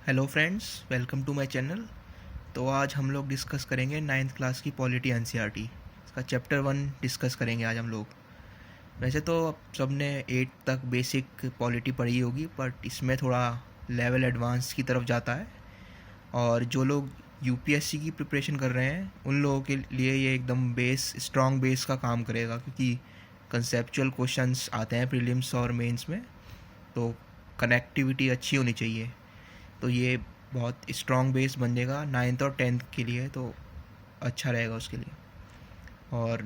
Hello friends, welcome to my channel. तो आज हम लोग डिस्कस करेंगे नाइन्थ क्लास की पॉलिटी एनसीईआरटी। इसका चैप्टर 1 डिस्कस करेंगे आज हम लोग। वैसे तो अब सब ने 8 तक बेसिक पॉलिटी पढ़ी होगी, बट इसमें थोड़ा लेवल एडवांस की तरफ जाता है। और जो लोग यूपीएससी की प्रिपरेशन कर रहे हैं उन लोगों के लिए ये एकदम स्ट्रॉन्ग बेस का काम करेगा, क्योंकि कंसेप्चुअल क्वेश्चंस आते हैं प्रीलिम्स और मेंस में। तो कनेक्टिविटी अच्छी होनी चाहिए, तो ये बहुत स्ट्रॉन्ग बेस बन जाएगा नाइन्थ और टेंथ के लिए। तो अच्छा रहेगा उसके लिए, और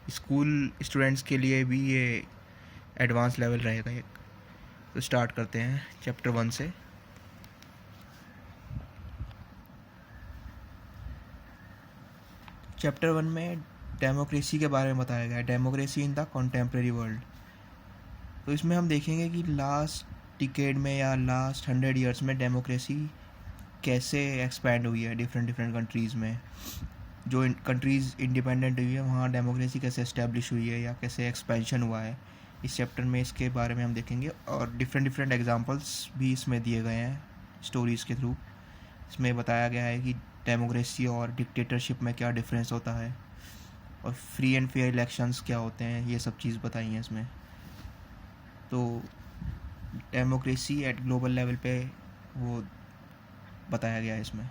स्कूल स्टूडेंट्स के लिए भी ये एडवांस लेवल रहेगा एक। तो स्टार्ट करते हैं चैप्टर 1 से। चैप्टर 1 में डेमोक्रेसी के बारे में बताया गया है, democracy in the contemporary world. तो इसमें हम देखेंगे कि लास्ट डिकेड में या लास्ट 100 ईयर्स में डेमोक्रेसी कैसे एक्सपैंड हुई है डिफरेंट डिफरेंट कंट्रीज़ में। जो कंट्रीज़ इंडिपेंडेंट हुई है वहाँ डेमोक्रेसी कैसे इस्टेब्लिश हुई है या कैसे एक्सपेंशन हुआ है। इस चैप्टर में इसके बारे में हम देखेंगे, और डिफरेंट डिफरेंट एग्जांपल्स भी इसमें दिए गए हैं स्टोरीज़ के थ्रू। इसमें बताया गया है कि डेमोक्रेसी और डिक्टेटरशिप में क्या डिफरेंस होता है, और फ्री एंड फेयर इलेक्शंस क्या होते हैं, ये सब चीज़ बताई हैं इसमें। तो डेमोक्रेसी एट ग्लोबल लेवल पे वो बताया गया है इसमें।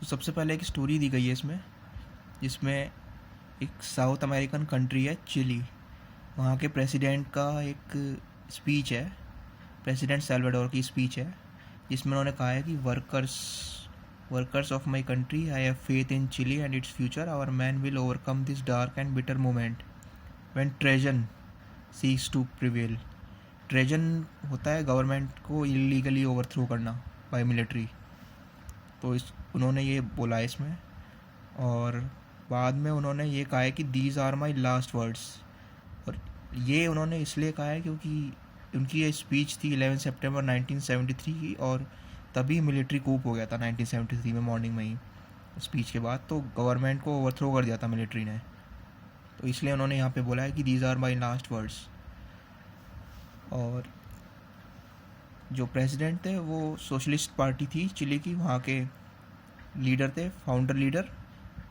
तो सबसे पहले एक स्टोरी दी गई है इसमें, जिसमें एक साउथ अमेरिकन कंट्री है चिली। वहाँ के प्रेसिडेंट का एक स्पीच है, प्रेसिडेंट सैल्वाडोर की स्पीच है, जिसमें उन्होंने कहा है कि workers of my country, I have faith in Chile and its future, our man will overcome this dark and bitter moment when treason seeks to prevail. Treason होता है गवर्नमेंट को इलीगली ओवरथ्रो करना बाय मिलिट्री। तो उन्होंने ये बोला है इसमें, और बाद में उन्होंने ये कहा है कि these are my last words. और ये उन्होंने इसलिए कहा है क्योंकि उनकी ये स्पीच थी 11 सितंबर 1973 की, और तभी मिलिट्री कूप हो गया था 1973 में मॉर्निंग में ही। स्पीच के बाद तो गवर्नमेंट को ओवरथ्रो कर दिया था मिलिट्री ने। तो इसलिए उन्होंने यहाँ पे बोला है कि these are my last words. और जो प्रेसिडेंट थे वो सोशलिस्ट पार्टी थी चिली की, वहाँ के लीडर थे, फाउंडर लीडर,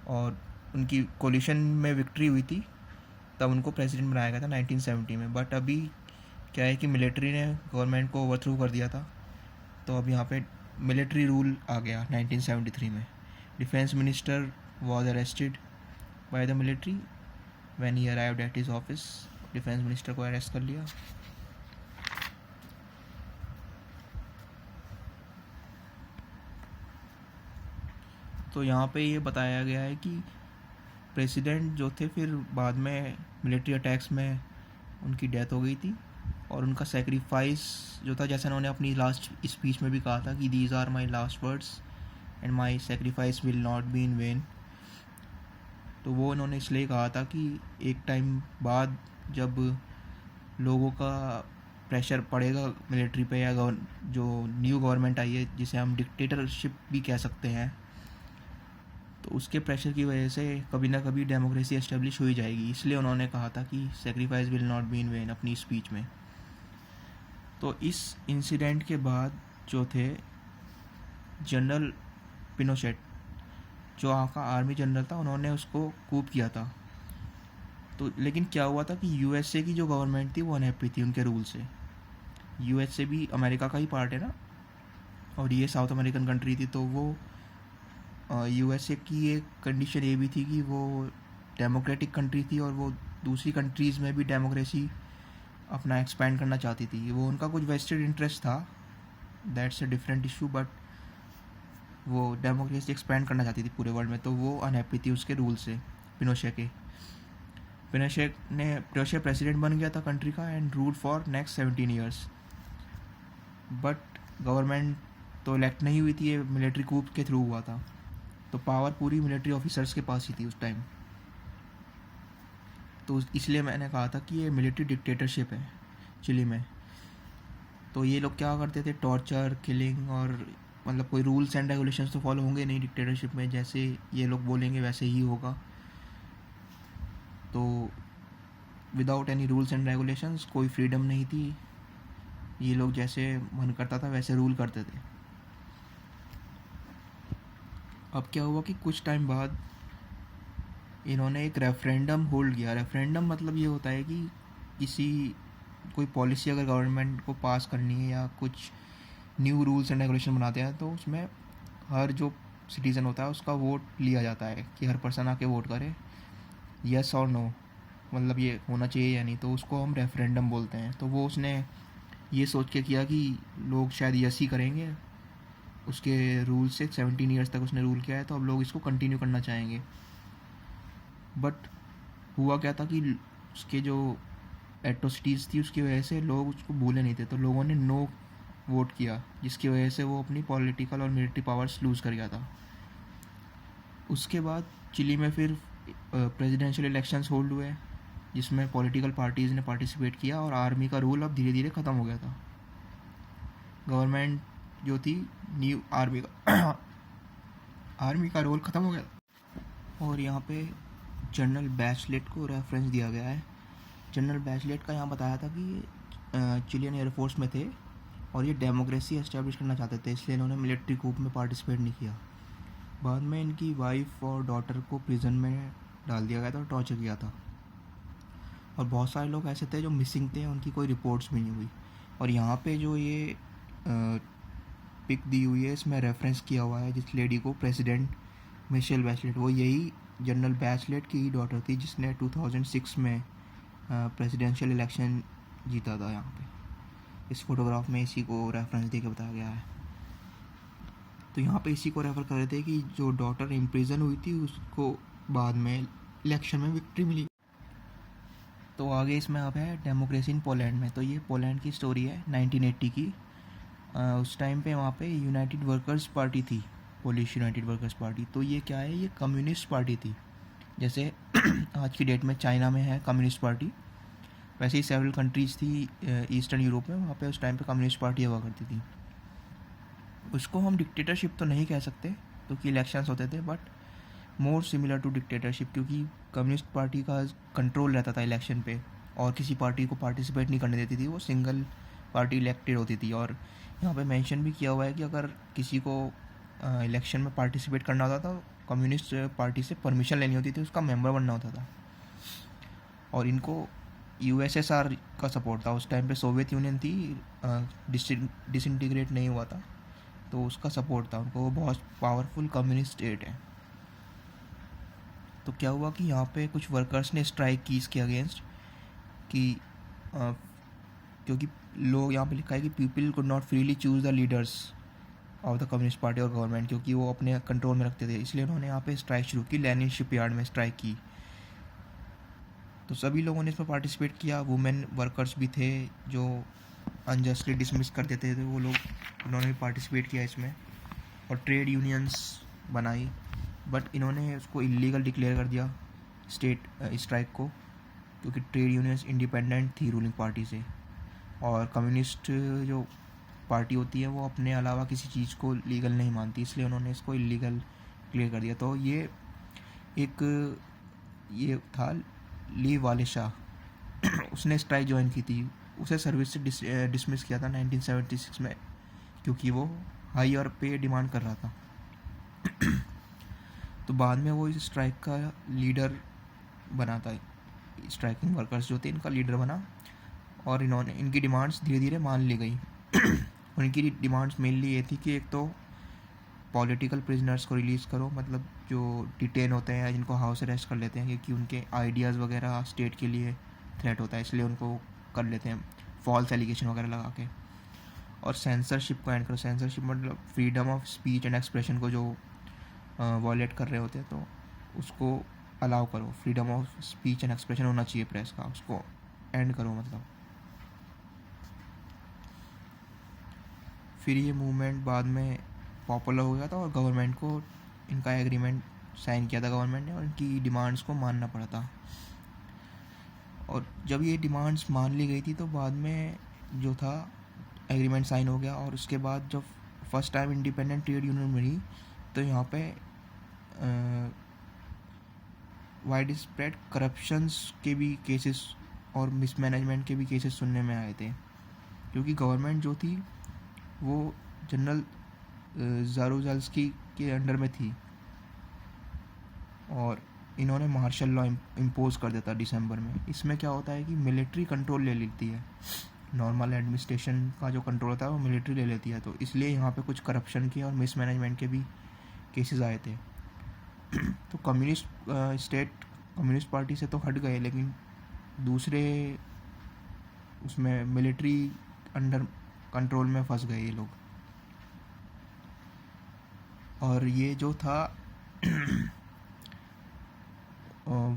और उनकी कोलिशन में विक्ट्री हुई थी, तब उनको प्रेसिडेंट बनाया गया था 1970 में। बट अभी क्या है कि मिलिट्री ने गवर्नमेंट को ओवरथ्रो कर दिया था, तो अब यहाँ पे मिलिट्री रूल आ गया 1973 में। Defence minister was arrested by the military when he arrived at his office. Defence minister को अरेस्ट कर लिया। तो यहाँ पे ये बताया गया है कि प्रेसिडेंट जो थे फिर बाद में मिलिट्री अटैक्स में उनकी डेथ हो गई थी, और उनका सेक्रीफाइस जो था, जैसे उन्होंने अपनी लास्ट स्पीच में भी कहा था कि these are my last words and my sacrifice will not be in vain. तो वो उन्होंने इसलिए कहा था कि एक टाइम बाद जब लोगों का प्रेशर पड़ेगा मिलिट्री पे, या जो न्यू गवर्नमेंट आई है जिसे हम डिक्टेटरशिप भी कह सकते हैं, तो उसके प्रेशर की वजह से कभी ना कभी डेमोक्रेसी एस्टेब्लिश हो ही जाएगी। इसलिए उन्होंने कहा था कि sacrifice will not be in when अपनी स्पीच में। तो इस इंसिडेंट के बाद जो थे जनरल पिनोशेट, जो वहाँ का आर्मी जनरल था, उन्होंने उसको कूप किया था। तो लेकिन क्या हुआ था कि यूएसए की जो गवर्नमेंट थी वो अनहैप्पी थी उनके रूल से। यूएसए भी अमेरिका का ही पार्ट है ना, और ये साउथ अमेरिकन कंट्री थी। तो वो यूएसए की एक कंडीशन ये भी थी कि वो डेमोक्रेटिक कंट्री थी, और वो दूसरी कंट्रीज़ में भी डेमोक्रेसी अपना एक्सपैंड करना चाहती थी। वो उनका कुछ वेस्टेड इंटरेस्ट था, that's a different issue, but वो डेमोक्रेसी एक्सपैंड करना चाहती थी पूरे वर्ल्ड में। तो वो अनहैप्पी थी उसके रूल से, पिनोशे के। पिनोशे प्रेसिडेंट बन गया था कंट्री का and rule for next 17 years. But government तो इलेक्ट नहीं हुई थी, ये मिलिट्री कूप के थ्रू हुआ था। तो पावर पूरी मिलिट्री ऑफिसर्स के पास ही थी उस टाइम। तो इसलिए मैंने कहा था कि ये मिलिट्री डिक्टेटरशिप है चिली में। तो ये लोग क्या करते थे, टॉर्चर, किलिंग, और मतलब कोई रूल्स एंड रेगुलेशंस तो फॉलो होंगे नहीं डिक्टेटरशिप में, जैसे ये लोग बोलेंगे वैसे ही होगा। तो without any rules and regulations, कोई फ्रीडम नहीं थी, ये लोग जैसे मन करता था वैसे रूल करते थे। अब क्या हुआ कि कुछ टाइम बाद इन्होंने एक रेफरेंडम होल्ड किया। रेफरेंडम मतलब ये होता है कि किसी कोई पॉलिसी अगर गवर्नमेंट को पास करनी है या कुछ न्यू रूल्स एंड रेगुलेशन बनाते हैं तो उसमें हर जो सिटीज़न होता है उसका वोट लिया जाता है कि हर पर्सन आके वोट करे, यस और नो, मतलब ये होना चाहिए या नहीं, तो उसको हम रेफरेंडम बोलते हैं। तो वो उसने ये सोच के किया कि लोग शायद यस ही करेंगे, उसके रूल से 17 ईयर्स तक उसने रूल किया है तो अब लोग इसको कंटिन्यू करना चाहेंगे। बट हुआ क्या था कि उसके जो एट्रोसिटीज़ थी उसकी वजह से लोग उसको भूले नहीं थे, तो लोगों ने नो वोट किया, जिसकी वजह से वो अपनी पॉलिटिकल और मिलिट्री पावर्स लूज़ कर गया था। उसके बाद चिली में फिर प्रेसिडेंशियल इलेक्शंस होल्ड हुए जिसमें पॉलिटिकल पार्टीज़ ने पार्टिसिपेट किया और आर्मी का रूल अब धीरे धीरे ख़त्म हो गया था। गवर्नमेंट जो थी न्यू आर्मी का आर्मी का रोल ख़त्म हो गया। और यहाँ पे जनरल बैचलेट को रेफरेंस दिया गया है। जनरल बैचलेट का यहाँ बताया था कि चिलियन एयरफोर्स में थे और ये डेमोक्रेसी एस्टेब्लिश करना चाहते थे, इसलिए इन्होंने मिलिट्री कूप में पार्टिसिपेट नहीं किया। बाद में इनकी वाइफ और डॉटर को प्रिजन में डाल दिया गया था और टॉर्चर किया था। और बहुत सारे लोग ऐसे थे जो मिसिंग थे, उनकी कोई रिपोर्ट्स भी नहीं हुई। और यहाँ पे जो ये पिक दी हुई है इसमें रेफरेंस किया हुआ है जिस लेडी को, प्रेसिडेंट मिशेल बैचलेट, वो यही जनरल बैचलेट की डॉटर थी जिसने 2006 में प्रेसिडेंशियल इलेक्शन जीता था। यहाँ पे इस फोटोग्राफ में इसी को रेफरेंस दे के बताया गया है। तो यहाँ पे इसी को रेफर कर रहे थे कि जो डॉटर इम्प्रिजन हुई थी उसको बाद में इलेक्शन में विक्ट्री मिली। तो आगे इसमें अब है डेमोक्रेसी इन पोलैंड में। तो ये पोलैंड की स्टोरी है 1980 की। उस टाइम पे वहाँ पे यूनाइटेड वर्कर्स पार्टी थी, पोलिश यूनाइटेड वर्कर्स पार्टी। तो ये क्या है, ये कम्युनिस्ट पार्टी थी। जैसे आज की डेट में चाइना में है कम्युनिस्ट पार्टी, वैसे ही सेवरल कंट्रीज़ थी ईस्टर्न यूरोप में, वहाँ पे उस टाइम पे कम्युनिस्ट पार्टी हुआ करती थी। उसको हम डिक्टेटरशिप तो नहीं कह सकते क्योंकि इलेक्शंस होते थे, but more similar to dictatorship, क्योंकि कम्युनिस्ट पार्टी का कंट्रोल रहता था इलेक्शन पे और किसी पार्टी को पार्टिसिपेट नहीं करने देती थी, वो सिंगल पार्टी इलेक्टेड होती थी। और यहाँ पे मेंशन भी किया हुआ है कि अगर किसी को इलेक्शन में पार्टिसिपेट करना होता तो कम्युनिस्ट पार्टी से परमिशन लेनी होती थी, उसका मेंबर बनना होता था। और इनको यूएसएसआर का सपोर्ट था। उस टाइम पे सोवियत यूनियन थी, डिसइंटीग्रेट नहीं हुआ था, तो उसका सपोर्ट था उनको। वो बहुत पावरफुल कम्युनिस्ट स्टेट है। तो क्या हुआ कि यहाँ पे कुछ वर्कर्स ने स्ट्राइक की इसके अगेंस्ट कि क्योंकि लोग, यहाँ पे लिखा है कि people could not freely choose the leaders of the communist party और गवर्नमेंट, क्योंकि वो अपने कंट्रोल में रखते थे, इसलिए उन्होंने यहाँ पे स्ट्राइक शुरू की, लेनिन शिपयार्ड में स्ट्राइक की। तो सभी लोगों ने इसमें पार्टिसिपेट किया। वुमेन वर्कर्स भी थे जो अनजस्टली डिसमिस कर देते थे, वो लोग, उन्होंने भी पार्टिसिपेट किया इसमें। और ट्रेड यूनियंस बनाई, बट इन्होंने उसको इलीगल डिक्लेयर कर दिया स्टेट स्ट्राइक को, क्योंकि ट्रेड यूनियंस इंडिपेंडेंट थी रूलिंग पार्टी से। और कम्युनिस्ट जो पार्टी होती है वो अपने अलावा किसी चीज़ को लीगल नहीं मानती, इसलिए उन्होंने इसको इलीगल क्लियर कर दिया। तो ये ये था ली वालिशा, उसने स्ट्राइक ज्वाइन की थी, उसे सर्विस से डिसमिस किया था 1976 में, क्योंकि वो हाई और पे डिमांड कर रहा था। तो बाद में वो इस स्ट्राइक का लीडर बना था, स्ट्राइकिंग वर्कर्स जो थे इनका लीडर बना, और इन्होंने इनकी डिमांड्स धीरे धीरे मान ली गई। उनकी डिमांड्स मेनली ये थी कि एक तो पॉलिटिकल प्रिजनर्स को रिलीज़ करो, मतलब जो डिटेन होते हैं जिनको हाउस अरेस्ट कर लेते हैं क्योंकि उनके आइडियाज़ वगैरह स्टेट के लिए थ्रेट होता है, इसलिए उनको कर लेते हैं फॉल्स एलिगेशन वगैरह लगा के। और सेंसरशिप को एंड करो। सेंसरशिप मतलब freedom of speech and expression को जो वॉयलेट कर रहे होते हैं तो उसको अलाउ करो। Freedom of speech and expression होना चाहिए प्रेस का, उसको एंड करो मतलब। फिर ये मूवमेंट बाद में पॉपुलर हो गया था और गवर्नमेंट को इनका एग्रीमेंट साइन किया था गवर्नमेंट ने, और इनकी डिमांड्स को मानना पड़ा था। और जब ये डिमांड्स मान ली गई थी तो बाद में जो था एग्रीमेंट साइन हो गया। और उसके बाद जब first time independent trade union बनी तो यहाँ पे वाइड स्प्रेड करप्शंस के भी केसेस और मिसमैनेजमेंट के भी केसेस सुनने में आए थे। क्योंकि गवर्नमेंट जो थी वो जनरल जारूजाल्स्की के अंडर में थी और इन्होंने मार्शल लॉ इम्पोज कर देता दिसंबर में। इसमें क्या होता है कि मिलिट्री कंट्रोल ले लेती है, नॉर्मल एडमिनिस्ट्रेशन का जो कंट्रोल होता है वो मिलिट्री ले लेती है। तो इसलिए यहाँ पे कुछ करप्शन के और मिसमैनेजमेंट के भी केसेस आए थे। तो कम्युनिस्ट पार्टी से तो हट गए, लेकिन दूसरे उसमें मिलिट्री अंडर कंट्रोल में फंस गए ये लोग। और ये जो था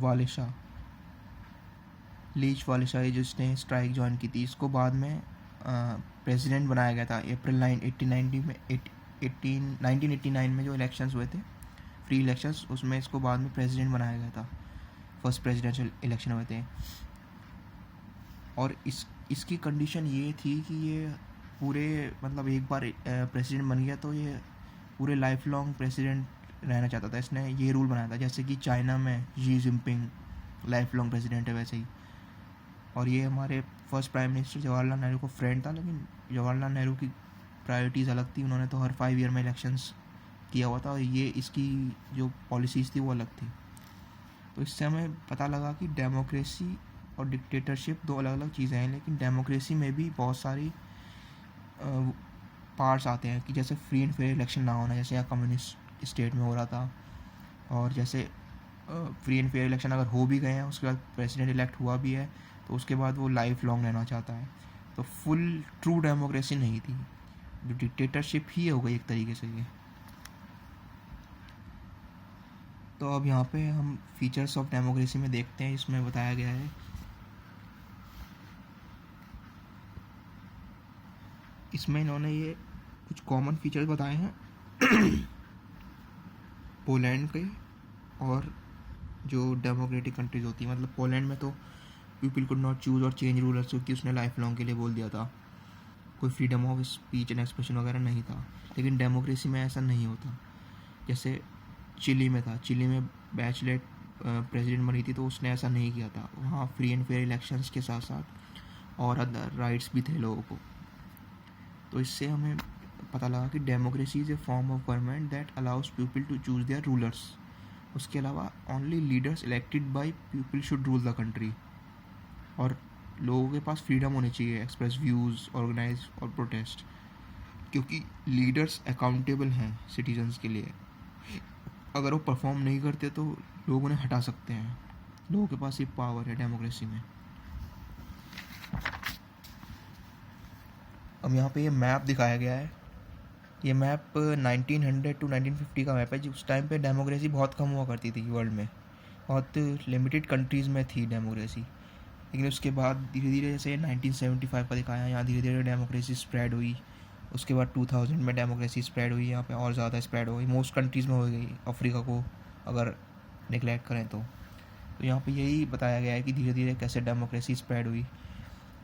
वालिशा लीच वालिशा, ये जिसने स्ट्राइक ज्वाइन की थी, इसको बाद में प्रेसिडेंट बनाया गया था अप्रैल 1989 में जो इलेक्शंस हुए थे, फ्री इलेक्शंस, उसमें इसको बाद में प्रेसिडेंट बनाया गया था। फर्स्ट प्रेसिडेंशियल इलेक्शन हुए थे। और इसकी कंडीशन ये थी कि ये पूरे मतलब एक बार प्रेसिडेंट बन गया तो ये पूरे लाइफ लॉन्ग प्रेसिडेंट रहना चाहता था। इसने ये रूल बनाया था, जैसे कि चाइना में Xi Jinping life long president है वैसे ही। और ये हमारे first prime minister Jawaharlal Nehru को फ्रेंड था, लेकिन जवाहरलाल नेहरू की प्रायोरिटीज़ अलग थी, उन्होंने तो हर 5 ईयर में इलेक्शंस किया हुआ था और ये इसकी जो पॉलिसीज़ थी वो अलग थी। तो इससे हमें पता लगा कि डेमोक्रेसी और डिक्टेटरशिप दो अलग अलग चीज़ें हैं, लेकिन डेमोक्रेसी में भी बहुत सारी पार्ट्स आते हैं कि जैसे फ्री एंड फेयर इलेक्शन ना होना, जैसे यहाँ कम्युनिस्ट स्टेट में हो रहा था। और जैसे फ्री एंड फेयर इलेक्शन अगर हो भी गए हैं, उसके बाद प्रेसिडेंट इलेक्ट हुआ भी है, तो उसके बाद वो लाइफ लॉन्ग रहना चाहता है। तो फुल ट्रू डेमोक्रेसी नहीं थी, जो डिक्टेटरशिप ही हो गई एक तरीके से ये। तो अब यहाँ पे हम फीचर्स ऑफ डेमोक्रेसी में देखते हैं। इसमें बताया गया है, इसमें इन्होंने ये कुछ कॉमन फीचर्स बताए हैं पोलैंड के और जो डेमोक्रेटिक कंट्रीज होती है। मतलब पोलैंड में तो पीपल कुड नॉट चूज और चेंज रूलर्स, क्योंकि उसने लाइफ लॉन्ग के लिए बोल दिया था, कोई freedom of speech and expression वगैरह नहीं था। लेकिन डेमोक्रेसी में ऐसा नहीं होता। जैसे चिली में था, चिली में बैचलेट प्रेसिडेंट बनी थी, तो उसने ऐसा नहीं किया था। वहाँ फ्री एंड फेयर इलेक्शंस के साथ साथ और अदर राइट्स भी थे लोगों को। तो इससे हमें पता लगा कि democracy is a form of government that allows people to choose their rulers. उसके अलावा only leaders elected by people should rule the country. और लोगों के पास फ्रीडम होनी चाहिए एक्सप्रेस व्यूज़, ऑर्गेनाइज और प्रोटेस्ट, क्योंकि लीडर्स अकाउंटेबल हैं सिटीजन्स के लिए। अगर वो परफॉर्म नहीं करते तो लोग उन्हें हटा सकते हैं। लोगों के पास ये पावर है डेमोक्रेसी में। अब यहाँ पे ये मैप दिखाया गया है। ये मैप 1900 टू 1950 का मैप है। उस टाइम पे डेमोक्रेसी बहुत कम हुआ करती थी वर्ल्ड में, बहुत लिमिटेड कंट्रीज़ में थी डेमोक्रेसी। लेकिन उसके बाद धीरे धीरे, जैसे 1975 का दिखाया, यहाँ धीरे धीरे डेमोक्रेसी स्प्रेड हुई। उसके बाद 2000 में डेमोक्रेसी स्प्रेड हुई, यहाँ पे और ज़्यादा स्प्रेड हो गई, मोस्ट कंट्रीज़ में हो गई, अफ्रीका को अगर निगलेक्ट करें तो यहाँ पे यही बताया गया है कि धीरे धीरे कैसे डेमोक्रेसी स्प्रेड हुई।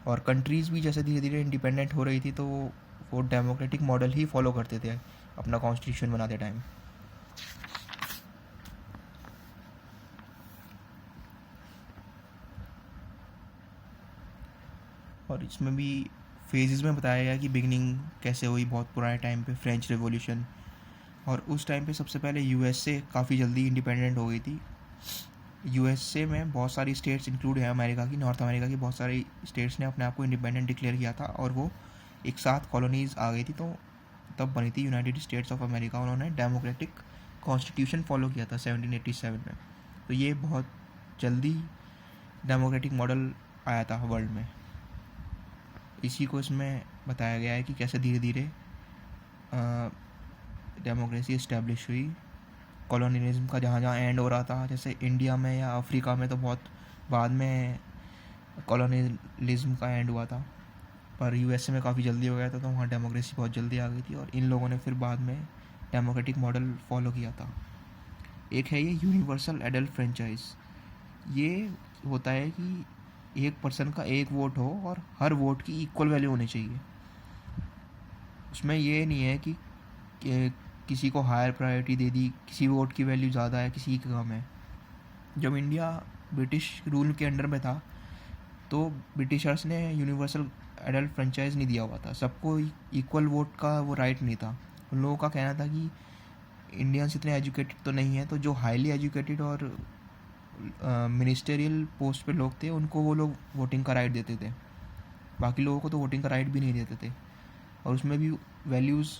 और कंट्रीज़ भी जैसे धीरे धीरे इंडिपेंडेंट हो रही थी, तो वो डेमोक्रेटिक मॉडल ही फॉलो करते थे अपना कॉन्स्टिट्यूशन बनाते टाइम। और इसमें भी फेजेस में बताया गया कि बिगनिंग कैसे हुई बहुत पुराने टाइम पे, फ्रेंच रेवोल्यूशन। और उस टाइम पे सबसे पहले यूएसए काफ़ी जल्दी इंडिपेंडेंट हो गई थी। यूएसए में बहुत सारी स्टेट्स इंक्लूड है अमेरिका की, नॉर्थ अमेरिका की बहुत सारी स्टेट्स ने अपने आप को इंडिपेंडेंट डिक्लेयर किया था और वो एक साथ कॉलोनीज़ आ गई थी, तो तब बनी थी यूनाइटेड स्टेट्स ऑफ अमेरिका। उन्होंने डेमोक्रेटिक कॉन्स्टिट्यूशन फॉलो किया था 1787 में। तो ये बहुत जल्दी डेमोक्रेटिक मॉडल आया था वर्ल्ड में। इसी को इसमें बताया गया है कि कैसे धीरे धीरे डेमोक्रेसी इस्टेब्लिश हुई। कॉलोनियलिज्म का जहाँ जहाँ एंड हो रहा था, जैसे इंडिया में या अफ्रीका में तो बहुत बाद में कॉलोनियलिज्म का एंड हुआ था, पर यूएसए में काफ़ी जल्दी हो गया था, तो वहाँ डेमोक्रेसी बहुत जल्दी आ गई थी और इन लोगों ने फिर बाद में डेमोक्रेटिक मॉडल फॉलो किया था। एक है ये यूनिवर्सल एडल्ट फ्रेंचाइज। ये होता है कि एक पर्सन का एक वोट हो और हर वोट की इक्वल वैल्यू होनी चाहिए। उसमें ये नहीं है कि किसी को हायर प्रायोरिटी दे दी, किसी वोट की वैल्यू ज़्यादा है, किसी की कम है। जब इंडिया ब्रिटिश रूल के अंडर में था, तो ब्रिटिशर्स ने यूनिवर्सल एडल्ट फ्रेंचाइज नहीं दिया हुआ था, सबको इक्वल वोट का वो राइट नहीं था। उन लोगों का कहना था कि इंडियंस इतने एजुकेटेड तो नहीं है, तो जो हाईली एजुकेटेड और मिनिस्टेरियल पोस्ट पे लोग थे उनको वो लोग वोटिंग का राइट देते थे, बाकी लोगों को तो वोटिंग का राइट भी नहीं देते थे। और उसमें भी वैल्यूज़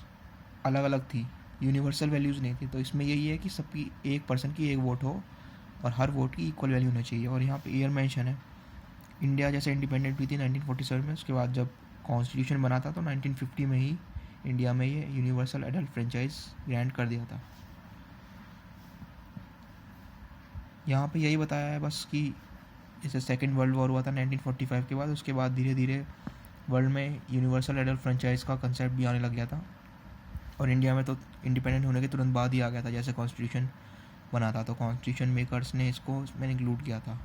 अलग अलग थी, यूनिवर्सल वैल्यूज़ नहीं थी। तो इसमें यही है कि सबकी एक पर्सन की एक वोट हो और हर वोट की इक्वल वैल्यू होनी चाहिए। और यहाँ पे ईयर मेंशन है, इंडिया जैसे इंडिपेंडेंट हुई थी 1947 में, उसके बाद जब कॉन्स्टिट्यूशन बना था तो 1950 में ही इंडिया में ये यूनिवर्सल एडल्ट फ्रेंचाइज ग्रांट कर दिया था। यहाँ पे यही बताया है बस कि जैसे सेकेंड वर्ल्ड वॉर हुआ था 1945 के बाद, उसके बाद धीरे धीरे वर्ल्ड में यूनिवर्सल एडल्ट फ्रेंचाइज का कंसेप्ट भी आने लग गया था। और इंडिया में तो इंडिपेंडेंट होने के तुरंत बाद ही आ गया था, जैसे कॉन्स्टिट्यूशन बना था तो कॉन्स्टिट्यूशन मेकर्स ने इसको उसमें इंक्लूड किया था।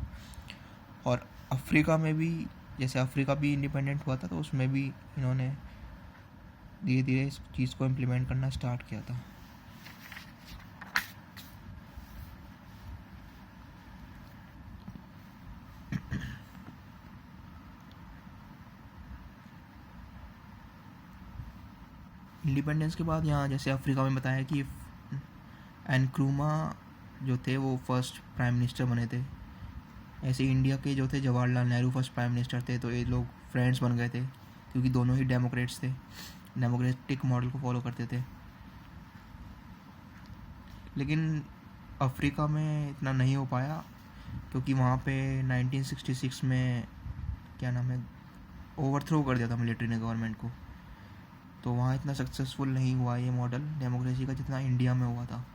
और अफ्रीका में भी, जैसे अफ्रीका भी इंडिपेंडेंट हुआ था तो उसमें भी इन्होंने धीरे धीरे इस चीज़ को इम्प्लीमेंट करना स्टार्ट किया था। इंडिपेंडेंस के बाद यहाँ जैसे अफ्रीका में बताया कि एनक्रूमा जो थे वो फर्स्ट प्राइम मिनिस्टर बने थे। ऐसे इंडिया के जो थे Jawaharlal Nehru first prime minister थे, तो ये लोग फ्रेंड्स बन गए थे क्योंकि दोनों ही डेमोक्रेट्स थे, डेमोक्रेटिक मॉडल को फॉलो करते थे। लेकिन अफ्रीका में इतना नहीं हो पाया क्योंकि वहाँ पे 1966 में क्या नाम है, ओवरथ्रो कर दिया था मिलिट्री ने गवर्नमेंट को, तो वहाँ इतना सक्सेसफुल नहीं हुआ ये मॉडल डेमोक्रेसी का जितना इंडिया में हुआ था।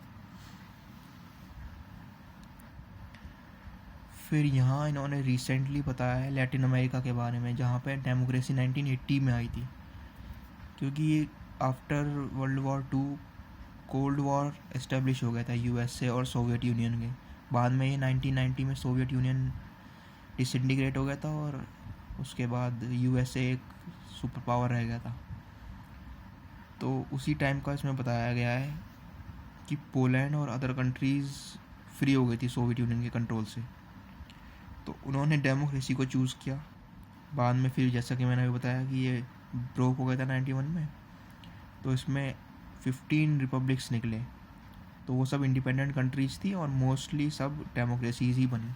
फिर यहाँ इन्होंने रिसेंटली बताया है लैटिन अमेरिका के बारे में, जहाँ पे डेमोक्रेसी 1980 में आई थी, क्योंकि after world war two cold war establish हो गया था यूएसए और सोवियत यूनियन के। बाद में ये 1990 में सोवियत यूनियन डिसइंटीग्रेट हो गया था और उसके बाद यूएसए एक सुपर पावर रह गया था। तो उसी टाइम का इसमें बताया गया है कि पोलैंड और अदर कंट्रीज़ फ्री हो गई थी सोवियत यूनियन के कंट्रोल से, तो उन्होंने डेमोक्रेसी को चूज़ किया। बाद में फिर जैसा कि मैंने अभी बताया कि ये ब्रोक हो गया था 91 में, तो इसमें 15 रिपब्लिक्स निकले, तो वो सब इंडिपेंडेंट कंट्रीज़ थी और मोस्टली सब डेमोक्रेसीज ही बनी।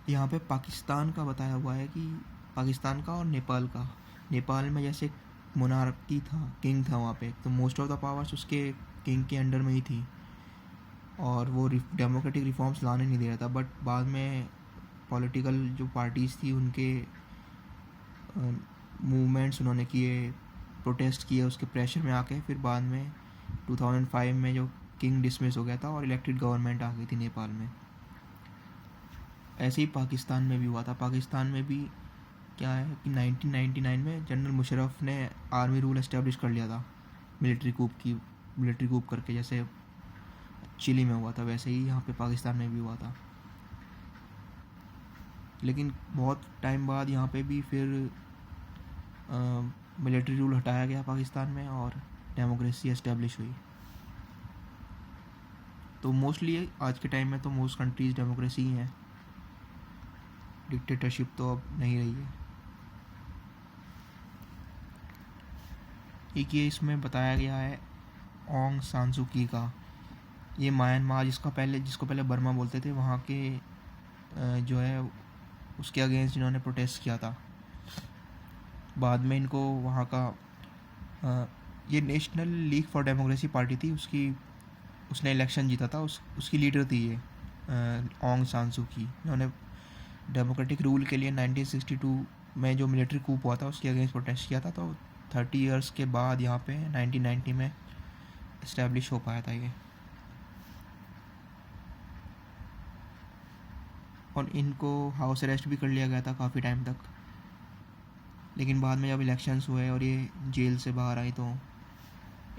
यहाँ पे पाकिस्तान का बताया हुआ है कि पाकिस्तान का और नेपाल का, नेपाल में जैसे मोनार्की था, किंग था वहाँ पे, तो मोस्ट ऑफ द पावर्स उसके किंग के अंडर में ही थी और वो डेमोक्रेटिक रिफॉर्म्स लाने नहीं दे रहा था। बट बाद में पॉलिटिकल जो पार्टीज़ थी उनके मूवमेंट्स उन्होंने किए, प्रोटेस्ट किए, उसके प्रेशर में आके फिर बाद में 2005 में जो किंग डिसमिस हो गया था और इलेक्टेड गवर्नमेंट आ गई थी नेपाल में। ऐसे ही पाकिस्तान में भी हुआ था। पाकिस्तान में भी क्या है कि 1999 में जनरल मुशर्रफ ने आर्मी रूल इस्टेब्लिश कर लिया था, मिलिट्री कूप करके, जैसे चिली में हुआ था वैसे ही यहाँ पे पाकिस्तान में भी हुआ था। लेकिन बहुत टाइम बाद यहाँ पे भी फिर मिलिट्री रूल हटाया गया पाकिस्तान में और डेमोक्रेसी इस्टेब्लिश हुई। तो मोस्टली आज के टाइम में तो मोस्ट कंट्रीज़ डेमोक्रेसी ही हैं, डिक्टेटरशिप तो अब नहीं रही है। एक ये इसमें बताया गया है ऑंग सान सू की का, ये म्यांमार जिसको पहले बर्मा बोलते थे, वहाँ के जो है उसके अगेंस्ट इन्होंने प्रोटेस्ट किया था। बाद में इनको वहाँ का ये national league for democracy party थी, उसने इलेक्शन जीता था, उसकी लीडर थी ये ऑंग सान सू की। इन्होंने डेमोक्रेटिक रूल के लिए 1962 में जो मिलिट्री कूप हुआ था उसके अगेंस्ट प्रोटेस्ट किया था, तो 30 इयर्स के बाद यहाँ पे 1990 में इस्टेब्लिश हो पाया था ये। और इनको हाउस अरेस्ट भी कर लिया गया था काफ़ी टाइम तक, लेकिन बाद में जब इलेक्शंस हुए और ये जेल से बाहर आई तो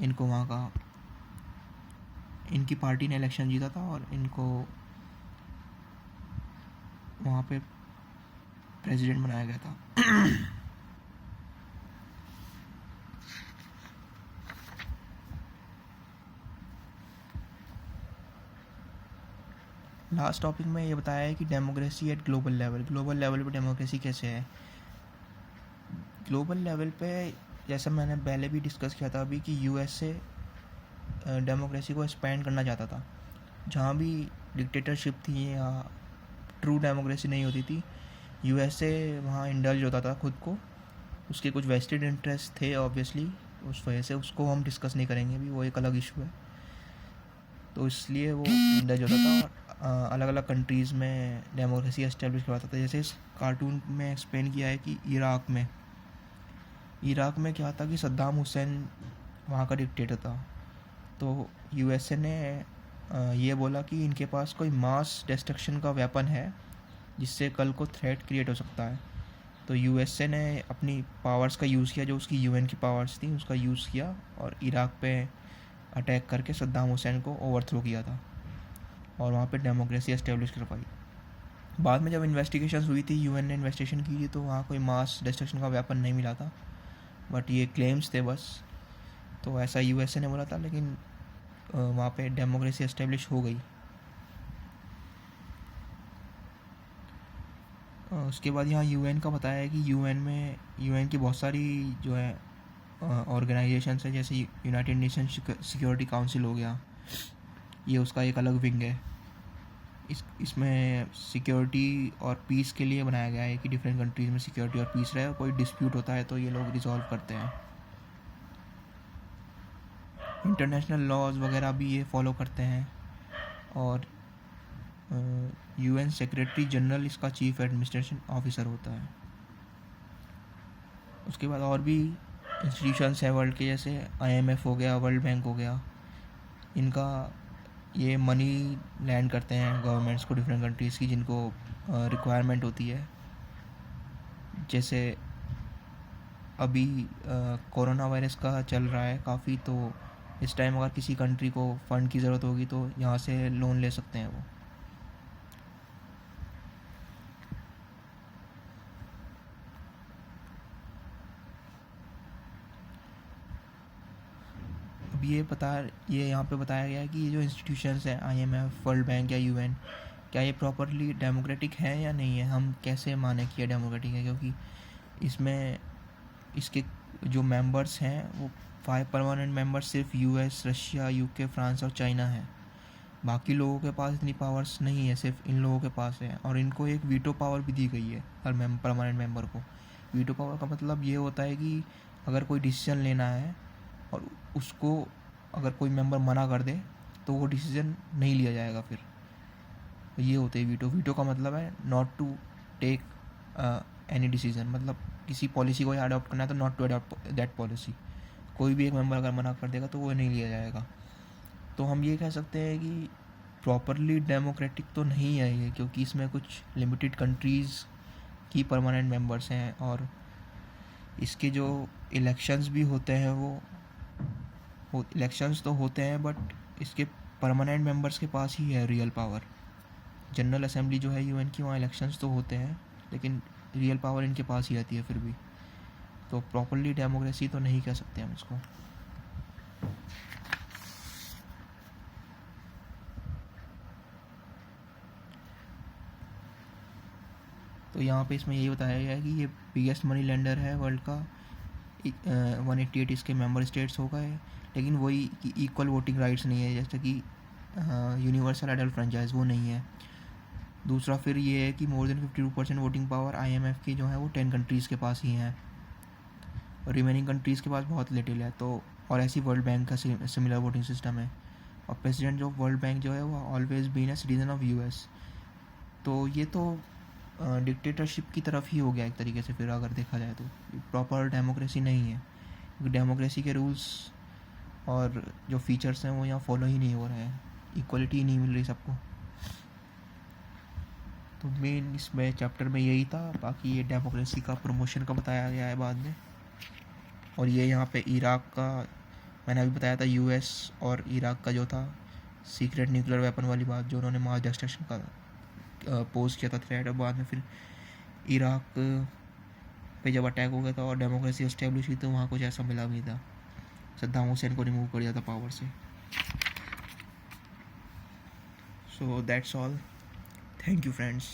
इनको वहाँ का, इनकी पार्टी ने इलेक्शन जीता था और इनको वहाँ पे प्रेसिडेंट बनाया गया था। लास्ट टॉपिक में ये बताया है कि डेमोक्रेसी एट ग्लोबल लेवल पे डेमोक्रेसी कैसे है। ग्लोबल लेवल पे जैसा मैंने पहले भी डिस्कस किया था अभी कि यूएसए डेमोक्रेसी को एक्सपेंड करना चाहता था। जहाँ भी डिक्टेटरशिप थी या ट्रू डेमोक्रेसी नहीं होती थी, यूएसए वहाँ इंडल्ज होता था खुद को। उसके कुछ वेस्टेड इंटरेस्ट थे ऑब्वियसली, उस वजह से उसको हम डिस्कस नहीं करेंगे अभी, वो एक अलग इशू है। तो इसलिए वो इंडल्ज होता था और अलग अलग कंट्रीज़ में डेमोक्रेसी एस्टेब्लिश करवाता था। जैसे इस कार्टून में एक्सप्लेन किया है कि इराक़ में क्या था कि सद्दाम हुसैन वहाँ का डिक्टेटर था। तो यूएसए ने ये बोला कि इनके पास कोई मास डिस्ट्रक्शन का वेपन है जिससे कल को थ्रेट क्रिएट हो सकता है। तो यूएसए ने अपनी पावर्स का यूज़ किया, जो उसकी यूएन की पावर्स थी उसका यूज़ किया और इराक़ पे अटैक करके सद्दाम हुसैन को ओवरथ्रो किया था और वहाँ पे डेमोक्रेसी एस्टेब्लिश करवाई। बाद में जब इन्वेस्टिगेशन हुई थी, यूएन ने इन्वेस्टिगेशन की थी, तो वहाँ कोई मास डिस्ट्रक्शन का वेपन नहीं मिला था, बट ये क्लेम्स थे बस। तो ऐसा यूएसए ने बोला था, लेकिन वहाँ पे डेमोक्रेसी एस्टेब्लिश हो गई। उसके बाद यहाँ यूएन का बताया है कि यूएन की बहुत सारी जो है ऑर्गेनाइजेशंस है, जैसे यूनाइटेड नेशन सिक्योरिटी काउंसिल हो गया, ये उसका एक अलग विंग है। इसमें सिक्योरिटी और पीस के लिए बनाया गया है कि डिफरेंट कंट्रीज़ में सिक्योरिटी और पीस रहे। कोई डिस्प्यूट होता है तो ये लोग रिजॉल्व करते हैं। इंटरनेशनल लॉज वगैरह भी ये फॉलो करते हैं। और यूएन सेक्रेटरी जनरल इसका चीफ एडमिनिस्ट्रेशन ऑफिसर होता है। उसके बाद और भी इंस्टीट्यूशंस हैं वर्ल्ड के, जैसे आईएमएफ हो गया, वर्ल्ड बैंक हो गया। इनका ये मनी लैंड करते हैं गवर्नमेंट्स को डिफरेंट कंट्रीज़ की जिनको रिक्वायरमेंट होती है। जैसे अभी कोरोना वायरस का चल रहा है काफ़ी, तो इस टाइम अगर किसी कंट्री को फ़ंड की ज़रूरत होगी तो यहाँ से लोन ले सकते हैं वो। अब ये यहाँ पे बताया गया है कि ये जो इंस्टीट्यूशंस हैं आईएमएफ, वर्ल्ड बैंक या यूएन, क्या ये प्रॉपरली डेमोक्रेटिक है या नहीं है। हम कैसे माने कि ये डेमोक्रेटिक है, क्योंकि इसमें इसके जो मेंबर्स हैं वो 5 परमानेंट मेंबर्स सिर्फ यूएस, रशिया, यूके, फ्रांस और चाइना है। बाकी लोगों के पास इतनी पावर्स नहीं है, सिर्फ इन लोगों के पास है। और इनको एक वीटो पावर भी दी गई है हर परमानेंट मेंबर को। वीटो पावर का मतलब ये होता है कि अगर कोई डिसीजन लेना है और उसको अगर कोई मेंबर मना कर दे तो वो डिसीजन नहीं लिया जाएगा फिर। ये होते हैं वीटो का मतलब है not to take any decision, मतलब किसी पॉलिसी को अडॉप्ट करना है तो not to adopt that policy. कोई भी एक मेंबर अगर मना कर देगा तो वो नहीं लिया जाएगा। तो हम ये कह सकते हैं कि प्रॉपरली डेमोक्रेटिक तो नहीं है ये, क्योंकि इसमें कुछ लिमिटेड कंट्रीज़ की परमानेंट मेंबर्स हैं और इसके जो इलेक्शंस भी होते हैं वो इलेक्शंस तो होते हैं, बट इसके परमानेंट मेंबर्स के पास ही है रियल पावर। जनरल असेंबली जो है यूएन की, वहाँ इलेक्शंस तो होते हैं लेकिन रियल पावर इनके पास ही रहती है फिर भी। तो प्रॉपरली डेमोक्रेसी तो नहीं कह सकते हम इसको। तो यहाँ पे इसमें यही बताया गया है कि ये बिगेस्ट मनी लेंडर है वर्ल्ड का। 188 इसके मेंबर स्टेट्स हो गए, लेकिन वही कि इक्वल वोटिंग राइट्स नहीं है, जैसे कि यूनिवर्सल एडल्ट फ्रेंचाइज वो नहीं है। दूसरा फिर ये है कि more than 52% voting power IMF की जो है वो 10 कंट्रीज़ के पास ही है और रिमेनिंग कंट्रीज़ के पास बहुत लिटिल है। तो और ऐसी वर्ल्ड बैंक का सिमिलर वोटिंग सिस्टम है। और प्रेसिडेंट ऑफ वर्ल्ड बैंक जो है वो always been a citizen of US. तो ये तो डिक्टेटरशिप की तरफ ही हो गया एक तरीके से फिर अगर देखा जाए तो। प्रॉपर डेमोक्रेसी नहीं है, क्योंकि डेमोक्रेसी के रूल्स और जो फीचर्स हैं वो यहाँ फॉलो ही नहीं हो रहे हैं, इक्वलिटी ही नहीं मिल रही सबको। तो मेन इसमें चैप्टर में यही था। बाकी ये डेमोक्रेसी का प्रमोशन का बताया गया है बाद में। और ये यहाँ पे इराक़ का मैंने अभी बताया था, यूएस और इराक़ का जो था सीक्रेट न्यूक्लियर वेपन वाली बात, जो उन्होंने मास डिस्ट्रक्शन का पोज किया था थ्रेट, और बाद में फिर इराक़ पे जब अटैक हो गया था और डेमोक्रेसी एस्टेब्लिश हुई तो वहाँ कुछ ऐसा मिला भी था, सद्दाम हुसैन को रिमूव कर दिया था पावर से। So that's all. Thank you friends.